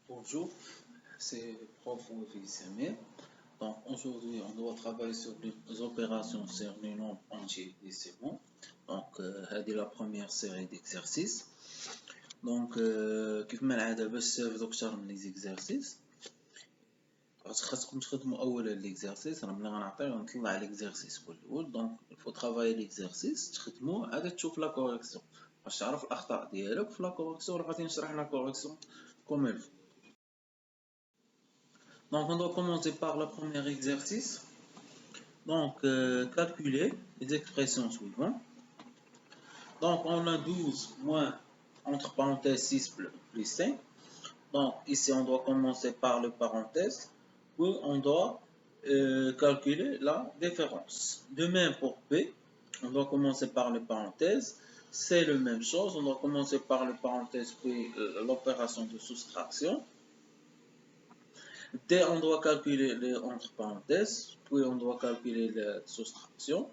Bonjour, c'est Prof. Samir. Donc aujourd'hui, on doit travailler sur les opérations sur les nombres entiers décimaux. Donc, c'est la première série d'exercices. Donc, كيف ما العادة باش تستافدوا أكثر من les exercices خاصكم تخدموا أولا l'exercice. أنا ملي غنعطي غنطلع l'exercice كل دونك الفو ترافاي l'exercice تخدموه عاد تشوف لا كوريكسيون باش تعرف الأخطاء ديالك في لا كوريكسيون. غادي نشرح لا كوريكسيون كوم il faut. Donc, on doit commencer par le premier exercice. Donc, calculer les expressions suivantes. Donc, on a 12 moins, entre parenthèses, 6 plus 5. Donc, ici, on doit commencer par le parenthèse. Puis, on doit calculer la différence. De même pour B, on doit commencer par le parenthèse. C'est la même chose. On doit commencer par le parenthèse, puis l'opération de soustraction. D, on doit calculer les entre parenthèses, puis on doit calculer la soustraction.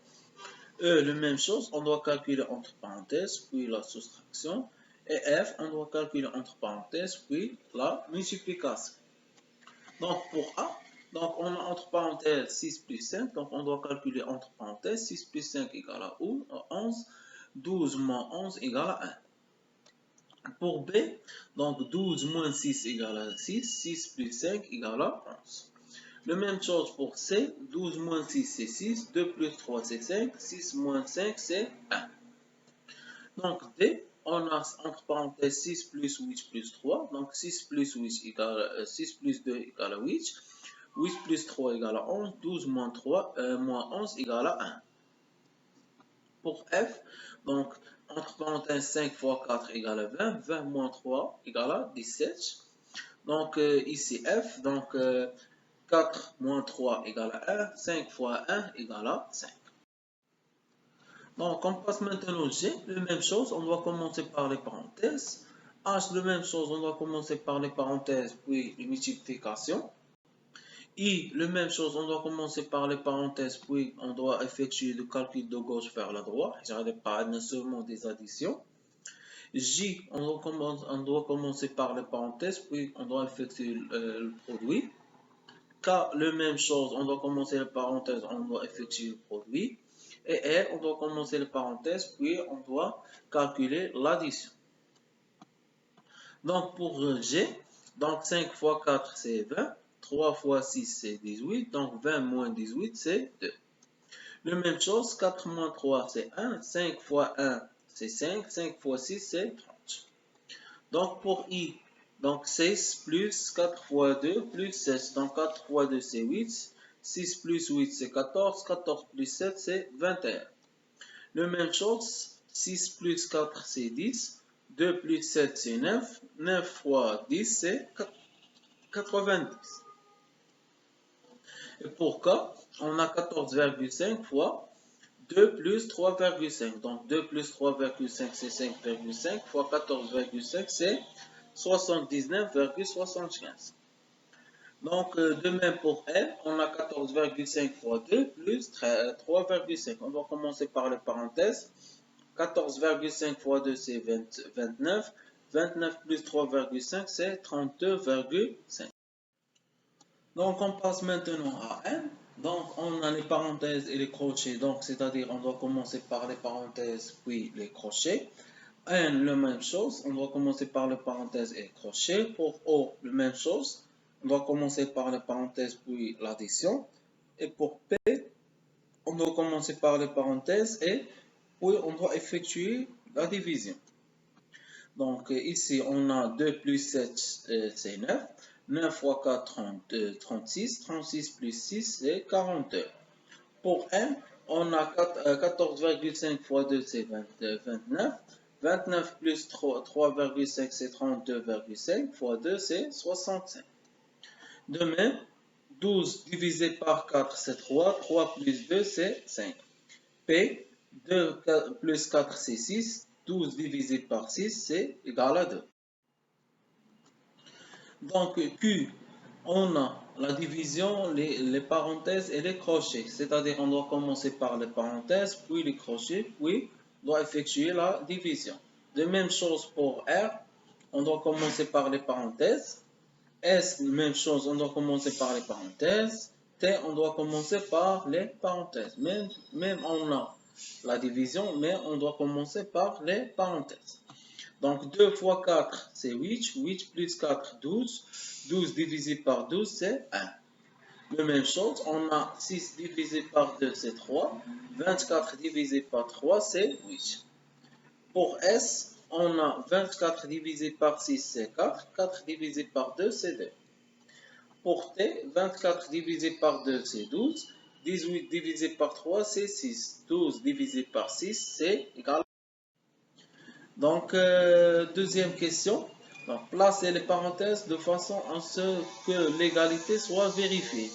E, la même chose, on doit calculer entre parenthèses, puis la soustraction. Et F, on doit calculer entre parenthèses, puis la multiplication. Donc pour A, donc on a entre parenthèses 6 plus 5, donc on doit calculer entre parenthèses 6 plus 5 égale à 11, 12 moins 11 égale à 1. Pour B, donc 12 moins 6 égale à 6, 6 plus 5 égale à 11. La même chose pour C, 12 moins 6 c'est 6, 2 plus 3 c'est 5, 6 moins 5 c'est 1. Donc D, on a entre parenthèses 6 plus 8 plus 3, donc 6 plus 8 égale 6 plus 2 égale à 8, 8 plus 3 égale à 11, 12 moins 3 moins 11 égale à 1. Pour F, donc entre parenthèses 5 fois 4 égale à 20, 20 moins 3 égale à 17. Donc ici F, donc 4 moins 3 égale à 1, 5 fois 1 égale à 5. Donc on passe maintenant au G, la même chose, on doit commencer par les parenthèses. H, la même chose, on doit commencer par les parenthèses, puis les multiplications. I, la même chose, on doit commencer par les parenthèses, puis on doit effectuer le calcul de gauche vers la droite. J'arrête pas seulement des additions. J, on doit commencer par les parenthèses, puis on doit effectuer le produit. K, la même chose, on doit commencer les parenthèses, on doit effectuer le produit. Et R, on doit commencer les parenthèses, puis on doit calculer l'addition. Donc pour G, donc 5 fois 4 c'est 20, 3 fois 6 c'est 18, donc 20 moins 18 c'est 2. La même chose, 4 moins 3 c'est 1, 5 fois 1 c'est 5, 5 fois 6 c'est 30. Donc pour I, donc 6 plus 4 fois 2 plus 16, donc 4 fois 2 c'est 8, 6 plus 8 c'est 14, 14 plus 7 c'est 21. La même chose, 6 plus 4 c'est 10, 2 plus 7 c'est 9, 9 fois 10 c'est 90. Et pour K, on a 14,5 fois 2 plus 3,5. Donc 2 plus 3,5 c'est 5,5 fois 14,5 c'est 79,75. Donc de même pour L, on a 14,5 fois 2 plus 3,5. On va commencer par les parenthèses. 14,5 fois 2 c'est 29. 29 plus 3,5 c'est 32,5. Donc on passe maintenant à N. Donc on a les parenthèses et les crochets. Donc c'est-à-dire on doit commencer par les parenthèses puis les crochets. N, la même chose. On doit commencer par les parenthèses et les crochets. Pour O, la même chose. On doit commencer par les parenthèses puis l'addition. Et pour P, on doit commencer par les parenthèses et puis on doit effectuer la division. Donc ici on a 2 plus 7 c'est 9. 9 fois 4, 36. 36 plus 6 c'est 42. Pour M, on a 14,5 fois 2 c'est 29. 29 plus 3,5 c'est 32,5 fois 2 c'est 65. De même, 12 divisé par 4 c'est 3. 3 plus 2 c'est 5. P, 2 plus 4 c'est 6. 12 divisé par 6 c'est égal à 2. Donc Q, on a la division, les parenthèses et les crochets. C'est-à-dire on doit commencer par les parenthèses, puis les crochets, puis on doit effectuer la division. De même chose pour R, on doit commencer par les parenthèses, S, même chose, on doit commencer par les parenthèses. T, on doit commencer par les parenthèses. Même on a la division, mais on doit commencer par les parenthèses. Donc 2 fois 4, c'est 8. 8 plus 4, 12. 12 divisé par 12, c'est 1. La même chose, on a 6 divisé par 2, c'est 3. 24 divisé par 3, c'est 8. Pour S, on a 24 divisé par 6, c'est 4. 4 divisé par 2, c'est 2. Pour T, 24 divisé par 2, c'est 12. 18 divisé par 3, c'est 6. 12 divisé par 6, c'est égal. Donc, deuxième question. Donc, placez les parenthèses de façon à ce que l'égalité soit vérifiée.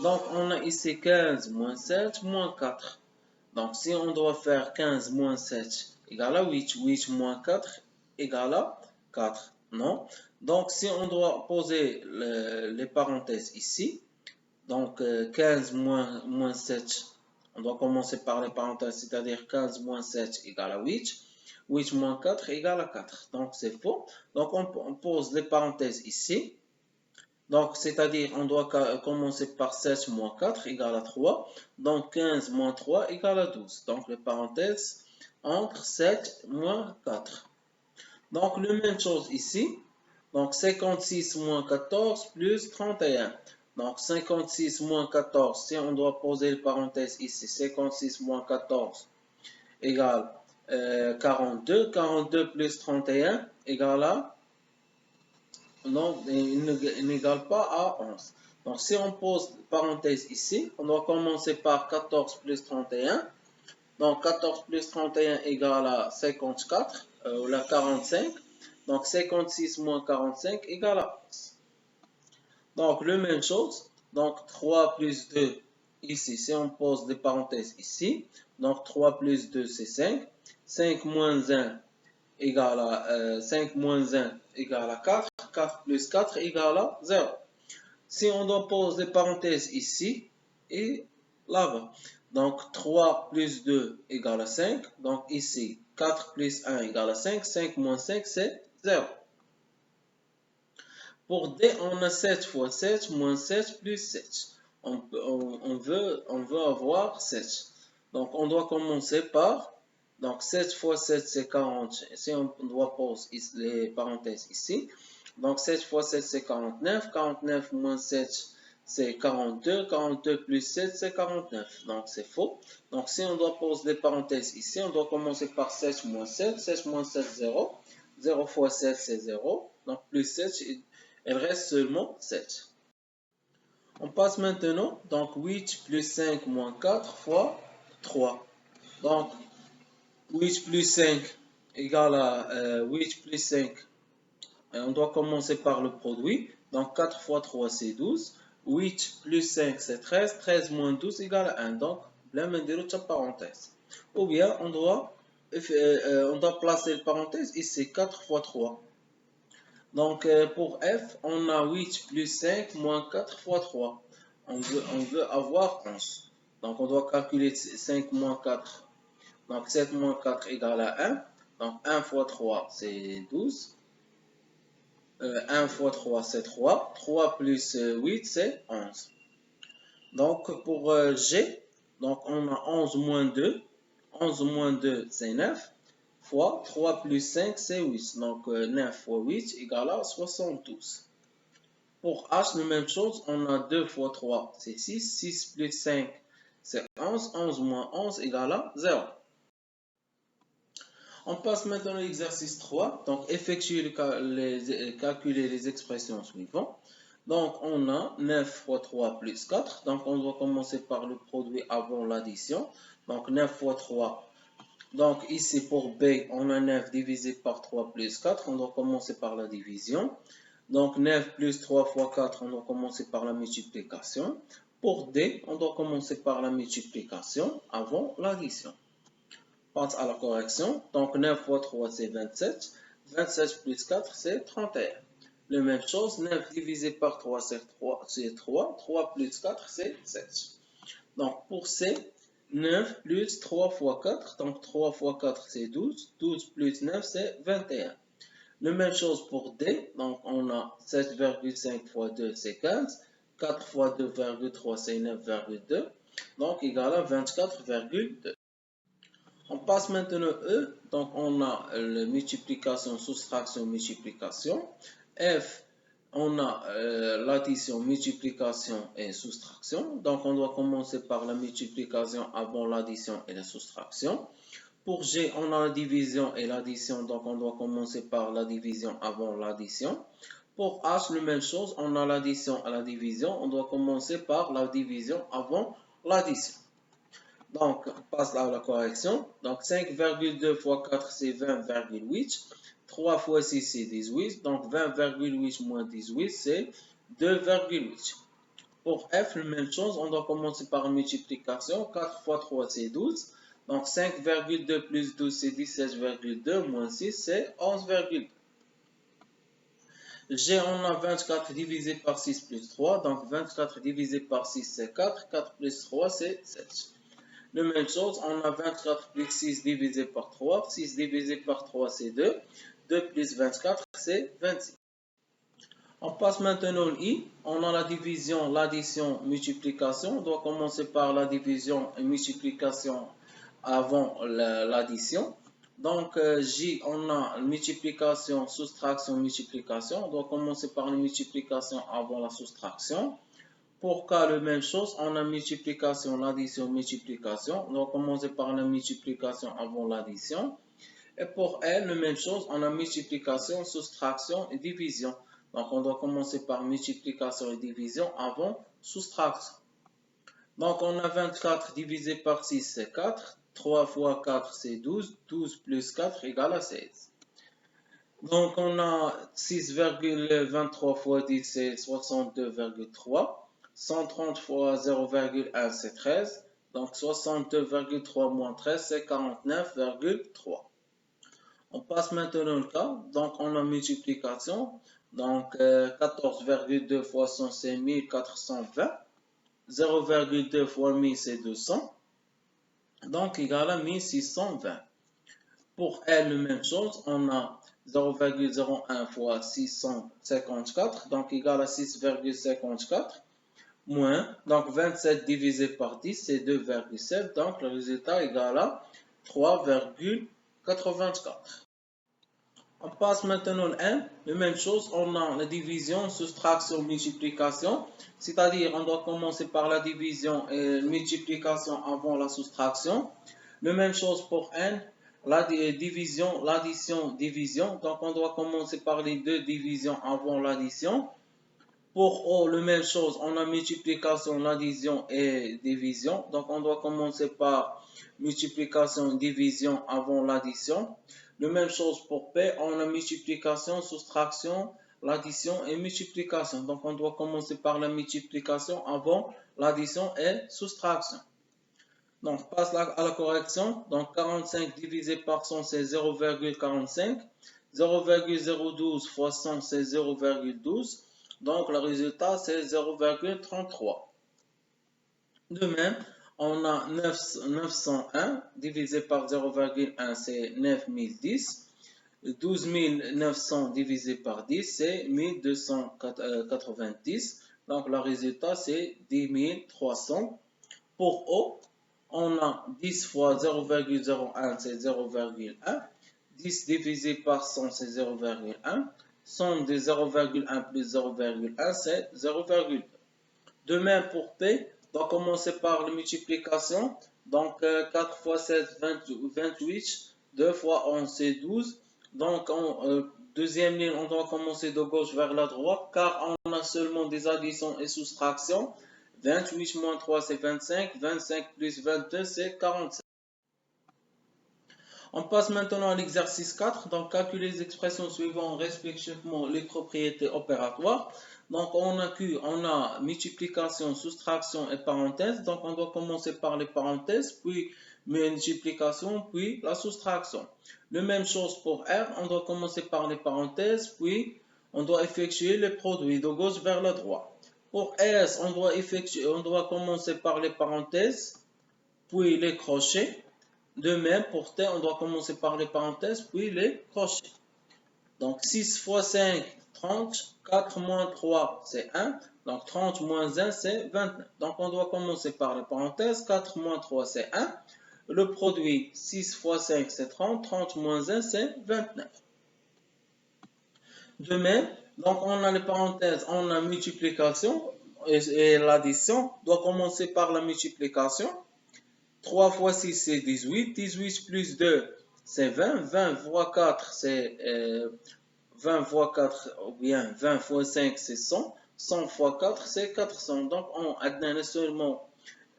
Donc, on a ici 15 moins 7 moins 4. Donc, si on doit faire 15 moins 7 égale à 8, 8 moins 4 égale à 4. Non. Donc, si on doit poser les parenthèses ici, donc 15 moins 7, on doit commencer par les parenthèses, c'est-à-dire 15 moins 7 égale à 8. 8 moins 4 égale à 4. Donc, c'est faux. Donc, on pose les parenthèses ici. Donc, c'est-à-dire, on doit commencer par 7 moins 4 égale à 3. Donc, 15 moins 3 égale à 12. Donc, les parenthèses entre 7 moins 4. Donc, la même chose ici. Donc, 56 moins 14 plus 31. Donc, 56 moins 14, si on doit poser les parenthèses ici, 56 moins 14 égale 42. 42 plus 31 égale à... Non, il n'égale pas à 11. Donc, si on pose parenthèse ici, on doit commencer par 14 plus 31. Donc, 14 plus 31 égale à 54, ou la 45. Donc, 56 moins 45 égale à 11. Donc, la même chose. Donc, 3 plus 2 ici, si on pose des parenthèses ici. Donc, 3 plus 2, c'est 5. 5 moins 1 égale à 5 moins 1 égale à 4. 4 plus 4 égale à 0. Si on doit poser des parenthèses ici et là-bas. Donc, 3 plus 2 égale à 5. Donc, ici, 4 plus 1 égale à 5. 5 moins 5, c'est 0. Pour D, on a 7 fois 7 moins 7 plus 7. On veut avoir 7. Donc, on doit commencer par... Donc, 7 fois 7, c'est 40. Si on doit poser les parenthèses ici. Donc, 7 fois 7, c'est 49. 49 moins 7, c'est 42. 42 plus 7, c'est 49. Donc, c'est faux. Donc, si on doit poser des parenthèses ici, on doit commencer par 7 moins 7. 7 moins 7, 0. 0 fois 7, c'est 0. Donc, plus 7, il reste seulement 7. On passe maintenant. Donc, 8 plus 5 moins 4 fois 3. Donc, 8 plus 5 égale à 8 plus 5. On doit commencer par le produit. Donc, 4 fois 3, c'est 12. 8 plus 5, c'est 13. 13 moins 12 égale à 1. Donc, là, on dit parenthèse. Ou bien, on doit placer la parenthèse ici. 4 fois 3. Donc, pour F, on a 8 plus 5 moins 4 fois 3. On veut avoir 11. Donc, on doit calculer 5 moins 4. Donc, 7 moins 4 égale à 1. Donc, 1 fois 3, c'est 12. 1 fois 3, c'est 3. 3 plus 8, c'est 11. Donc, pour G, donc on a 11 moins 2. 11 moins 2, c'est 9. Fois 3 plus 5, c'est 8. Donc, 9 fois 8 égale à 72. Pour H, la même chose, on a 2 fois 3, c'est 6. 6 plus 5, c'est 11. 11 moins 11 égale à 0. On passe maintenant à l'exercice 3. Donc, calculer les expressions suivantes. Donc, on a 9 fois 3 plus 4. Donc, on doit commencer par le produit avant l'addition. Donc, 9 fois 3. Donc, ici, pour B, on a 9 divisé par 3 plus 4. On doit commencer par la division. Donc, 9 plus 3 fois 4, on doit commencer par la multiplication. Pour D, on doit commencer par la multiplication avant l'addition. Passe à la correction. Donc, 9 fois 3, c'est 27. 27 plus 4, c'est 31. La même chose, 9 divisé par 3, c'est 3. 3 plus 4, c'est 7. Donc, pour C, 9 plus 3 fois 4. Donc, 3 fois 4, c'est 12. 12 plus 9, c'est 21. La même chose pour D. Donc, on a 7,5 fois 2, c'est 15. 4 fois 2,3, c'est 9,2. Donc, égal à 24,2. On passe maintenant E. Donc, on a la multiplication, soustraction, multiplication. F, on a l'addition, multiplication et soustraction. Donc, on doit commencer par la multiplication avant l'addition et la soustraction. Pour G, on a la division et l'addition. Donc, on doit commencer par la division avant l'addition. Pour H, la même chose. On a l'addition et la division. On doit commencer par la division avant l'addition. Donc, on passe à la correction. Donc, 5,2 fois 4, c'est 20,8. 3 fois 6, c'est 18. Donc, 20,8 moins 18, c'est 2,8. Pour F, la même chose. On doit commencer par une multiplication. 4 fois 3, c'est 12. Donc, 5,2 plus 12, c'est 17,2. Moins 6, c'est 11,2. G, on a 24 divisé par 6 plus 3. Donc, 24 divisé par 6, c'est 4. 4 plus 3, c'est 7. La même chose, on a 24 plus 6 divisé par 3. 6 divisé par 3, c'est 2. 2 plus 24, c'est 26. On passe maintenant au I. On a la division, l'addition, multiplication. On doit commencer par la division et multiplication avant l'addition. Donc, J, on a multiplication, soustraction, multiplication. On doit commencer par la multiplication avant la soustraction. Pour K, la même chose. On a multiplication, l'addition, multiplication. On doit commencer par la multiplication avant l'addition. Et pour L, la même chose. On a multiplication, soustraction et division. Donc, on doit commencer par multiplication et division avant soustraction. Donc, on a 24 divisé par 6, c'est 4. 3 fois 4, c'est 12. 12 plus 4 égale à 16. Donc, on a 6,23 fois 10, c'est 62,3. 130 fois 0,1, c'est 13. Donc, 62,3 moins 13, c'est 49,3. On passe maintenant au cas. Donc, on a multiplication. Donc, 14,2 fois 100, c'est 1420. 0,2 fois 1000, c'est 200. Donc, égal à 1620. Pour L, la même chose. On a 0,01 fois 654. Donc, égal à 6,54. Moins. Donc, 27 divisé par 10, c'est 2,7. Donc, le résultat est égal à 3,84. On passe maintenant au N. La même chose, on a la division, soustraction, multiplication. C'est-à-dire, on doit commencer par la division et multiplication avant la soustraction. La même chose pour N. La division, l'addition, division. Donc, on doit commencer par les deux divisions avant l'addition. Pour O, la même chose, on a multiplication, l'addition et division. Donc, on doit commencer par multiplication, division avant l'addition. La même chose pour P, on a multiplication, soustraction, l'addition et multiplication. Donc, on doit commencer par la multiplication avant l'addition et soustraction. Donc, on passe à la correction. Donc, 45 divisé par 100, c'est 0,45. 0,012 fois 100, c'est 0,12. Donc, le résultat, c'est 0,33. De même, on a 901 divisé par 0,1, c'est 9010. 12900 divisé par 10, c'est 1290. Donc, le résultat, c'est 10300. Pour O, on a 10 fois 0,01, c'est 0,1. 10 divisé par 100, c'est 0,1. Somme de 0,1 plus 0,1, c'est 0,2. De même pour P, on va commencer par la multiplication. Donc, 4 fois 7, 28. 2 fois 11, c'est 12. Donc, en deuxième ligne, on doit commencer de gauche vers la droite, car on a seulement des additions et soustractions. 28 moins 3, c'est 25. 25 plus 22, c'est 45. On passe maintenant à l'exercice 4. Donc, calculer les expressions suivant respectivement les propriétés opératoires. Donc, on a multiplication, soustraction et parenthèse. Donc, on doit commencer par les parenthèses, puis multiplication, puis la soustraction. La même chose pour R. On doit commencer par les parenthèses, puis on doit effectuer les produits de gauche vers la droite. Pour S, on doit commencer par les parenthèses, puis les crochets. De même, pour T, on doit commencer par les parenthèses, puis les crochets. Donc 6 fois 5, 30. 4 moins 3, c'est 1. Donc 30 moins 1, c'est 29. Donc on doit commencer par les parenthèses. 4 moins 3, c'est 1. Le produit 6 fois 5, c'est 30. 30 moins 1, c'est 29. De même, donc on a les parenthèses, on a multiplication et l'addition doit commencer par la multiplication. 3 fois 6, c'est 18. 18 plus 2, c'est 20. 20 fois 4, c'est 20 fois 4, ou bien 20 fois 5, c'est 100. 100 fois 4, c'est 400. Donc, on a seulement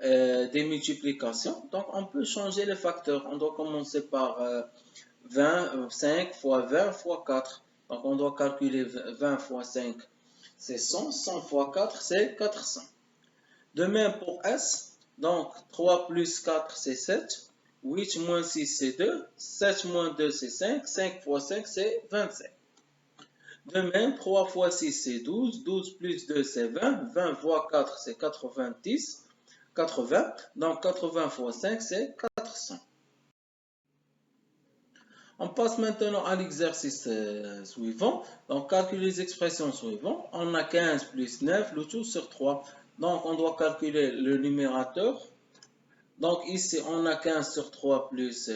des multiplications. Donc, on peut changer les facteurs. On doit commencer par 5 fois 20 fois 4. Donc, on doit calculer 20 fois 5, c'est 100. 100 fois 4, c'est 400. De même pour S. Donc, 3 plus 4, c'est 7. 8 moins 6, c'est 2. 7 moins 2, c'est 5. 5 fois 5, c'est 25. De même, 3 fois 6, c'est 12. 12 plus 2, c'est 20. 20 fois 4, c'est 90. 80. Donc, 80 fois 5, c'est 400. On passe maintenant à l'exercice suivant. Donc, calculer les expressions suivantes. On a 15 plus 9, le tout sur 3. Donc, on doit calculer le numérateur. Donc, ici, on a 15 sur 3 plus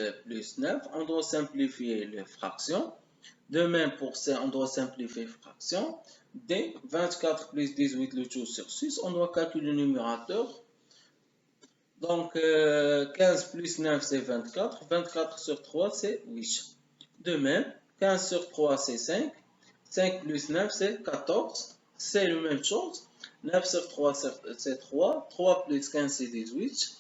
9. On doit simplifier les fractions. De même pour C, on doit simplifier fraction. D, 24 plus 18, le tout sur 6. On doit calculer le numérateur. Donc, 15 plus 9, c'est 24. 24 sur 3, c'est 8. De même, 15 sur 3, c'est 5. 5 plus 9, c'est 14. C'est la même chose. 9 sur 3, c'est 3. 3 plus 15, c'est 18.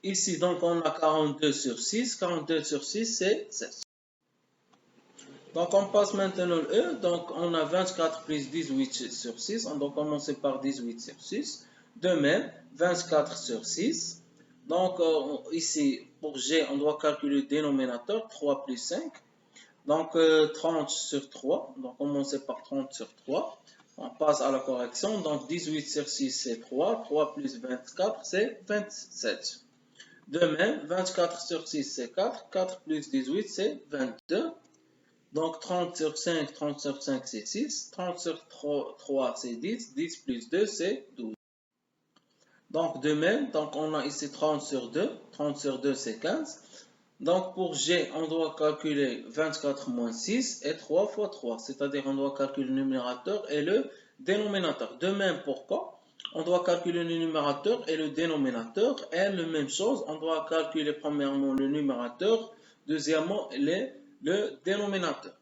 Ici, donc, on a 42 sur 6. 42 sur 6, c'est 16. Donc, on passe maintenant le E. Donc, on a 24 plus 18 sur 6. On doit commencer par 18 sur 6. De même, 24 sur 6. Donc, ici, pour G, on doit calculer le dénominateur. 3 plus 5. Donc, 30 sur 3. On doit commencer par 30 sur 3. On passe à la correction. Donc, 18 sur 6, c'est 3. 3 plus 24, c'est 27. De même, 24 sur 6, c'est 4. 4 plus 18, c'est 22. Donc, 30 sur 5, 30 sur 5, c'est 6. 30 sur 3, c'est 10. 10 plus 2, c'est 12. Donc, de même, donc on a ici 30 sur 2. 30 sur 2, c'est 15. Donc, pour G, on doit calculer 24 moins 6 et 3 fois 3. C'est-à-dire, on doit calculer le numérateur et le dénominateur. De même, pour K, on doit calculer le numérateur et le dénominateur. Et la même chose, on doit calculer premièrement le numérateur, deuxièmement le dénominateur.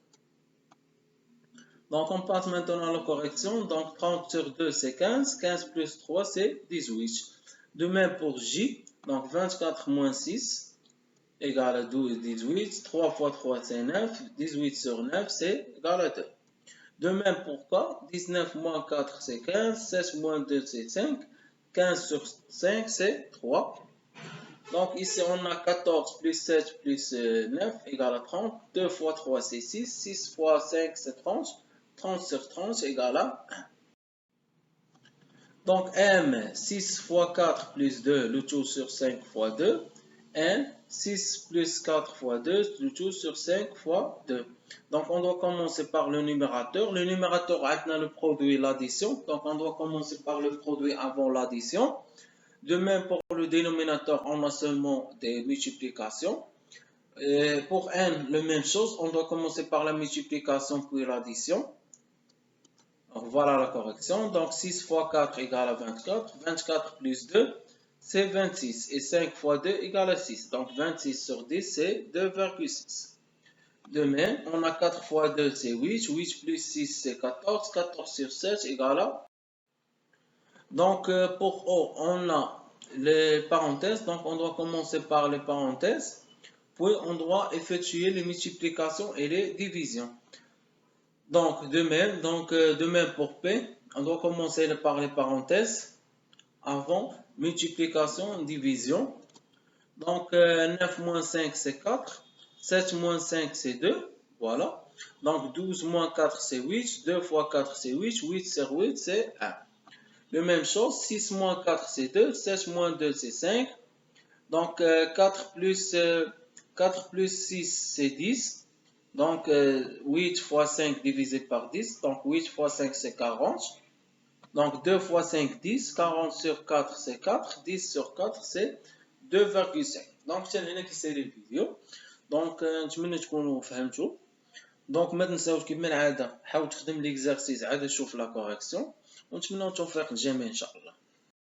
Donc, on passe maintenant à la correction. Donc, 30 sur 2, c'est 15. 15 plus 3, c'est 18. De même pour J. Donc, 24 moins 6 égale à 12, 18. 3 fois 3, c'est 9. 18 sur 9, c'est égal à 2. De même pour K. 19 moins 4, c'est 15. 16 moins 2, c'est 5. 15 sur 5, c'est 3. Donc, ici, on a 14 plus 7 plus 9 égale à 30. 2 fois 3, c'est 6. 6 fois 5, c'est 30. 30 sur 30 égale à 1. Donc, M, 6 fois 4 plus 2, le tout sur 5 fois 2. N, 6 plus 4 fois 2, le tout sur 5 fois 2. Donc, on doit commencer par le numérateur. Le numérateur a le produit et l'addition. Donc, on doit commencer par le produit avant l'addition. De même, pour le dénominateur, on a seulement des multiplications. Et pour N, la même chose. On doit commencer par la multiplication puis l'addition. Donc, voilà la correction. Donc, 6 fois 4 égale à 24. 24 plus 2, c'est 26. Et 5 fois 2 égale à 6. Donc, 26 sur 10, c'est 2,6. De même, on a 4 fois 2, c'est 8. 8 plus 6, c'est 14. 14 sur 7 égale à... Donc, pour O, on a les parenthèses. Donc, on doit commencer par les parenthèses. Puis, on doit effectuer les multiplications et les divisions. Donc, de même pour P, on doit commencer par les parenthèses avant multiplication, division. Donc, 9 moins 5, c'est 4. 7 moins 5, c'est 2. Voilà. Donc, 12 moins 4, c'est 8. 2 fois 4, c'est 8. 8 sur 8, c'est 1. La même chose, 6 moins 4, c'est 2. 7 moins 2, c'est 5. Donc, 4 plus 6, c'est 10. Donc 8 fois 5 divisé par 10, donc 8 fois 5 c'est 40. Donc 2 fois 5, 10, 40 sur 4 c'est 4, 10 sur 4 c'est 2,5. Donc حتى هنا كيسالي الفيديو. دونك نتمنى تكونوا فهمتوا. دونك ما تنساوش كما العاده حاول تخدم ليكزارسيس عاد شوف لا كوريكسيون، ونتمنى التوفيق للجميع ان شاء الله.